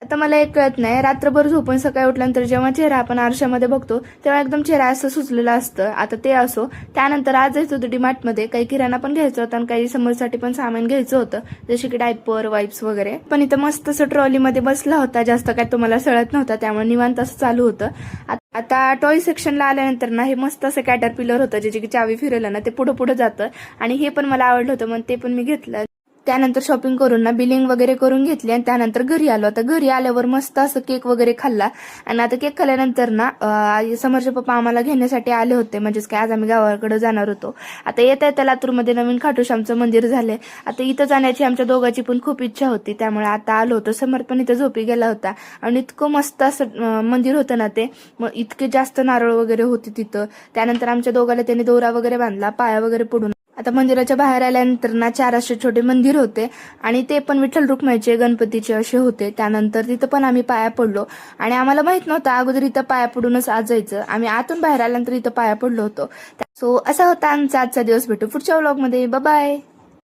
आता मला एक कळत नाही, रात्रभर झोपून सकाळी उठल्यानंतर जेव्हा चेहरा आपण आरशामध्ये बघतो तेव्हा एकदम चेहरा असं सुचलेलं असतं. आता ते असो. त्यानंतर आज जायचं होतं डीमार्टमध्ये, काही किराणा पण घ्यायचं होतं आणि काही समोरसाठी पण सामान घ्यायचं होतं, जसे की डायपर, वाईप्स वगैरे. पण इथं मस्त असं ट्रॉलीमध्ये बसला होता, जास्त काय तुम्हाला सळत नव्हता, त्यामुळे निवांत असं चालू होतं. आता टॉय सेक्शनला आल्यानंतर ना हे मस्त असं कॅटरपिलर होतं, ज्याची की चावी फिरवलं ना ते पुढे पुढे जातं आणि हे पण मला आवडलं होतं, मग ते पण मी घेतलं. त्यानंतर शॉपिंग करून ना बिलिंग वगैरे करून घेतली आणि त्यानंतर घरी आलो. आता घरी आल्यावर मस्त असं केक वगैरे खाल्ला आणि आता केक खाल्ल्यानंतर ना समरचे पप्पा आम्हाला घेण्यासाठी आले होते, म्हणजेच काय आज आम्ही गावाकडे जाणार होतो. आता येता येता लातूरमध्ये नवीन खाटूश्यामचं मंदिर झाले. आता इथं जाण्याची आमच्या दोघांची पण खूप इच्छा होती, त्यामुळे आता आलो होतो. समर पण इथं झोपी गेला होता आणि इतकं मस्त असं मंदिर होतं ना ते, मग इतके जास्त नारळ वगैरे होते तिथं. त्यानंतर आमच्या दोघांना त्यांनी दोरा वगैरे बांधला, पाया वगैरे पडून. आता मंदिराच्या बाहेर आल्यानंतर ना 4 असे छोटे मंदिर होते आणि ते पण विठ्ठल रुक्माईचे, गणपतीचे असे होते. त्यानंतर तिथं पण आम्ही पाया पडलो आणि आम्हाला माहित नव्हतं अगोदर इथं पाया पडूनच आज जायचं. आम्ही आतून बाहेर आल्यानंतर इथं पाया पडलो होतो. सो असा होता आमचा आजचा दिवस. भेटू पुढच्या व्लॉगमध्ये. Bye bye.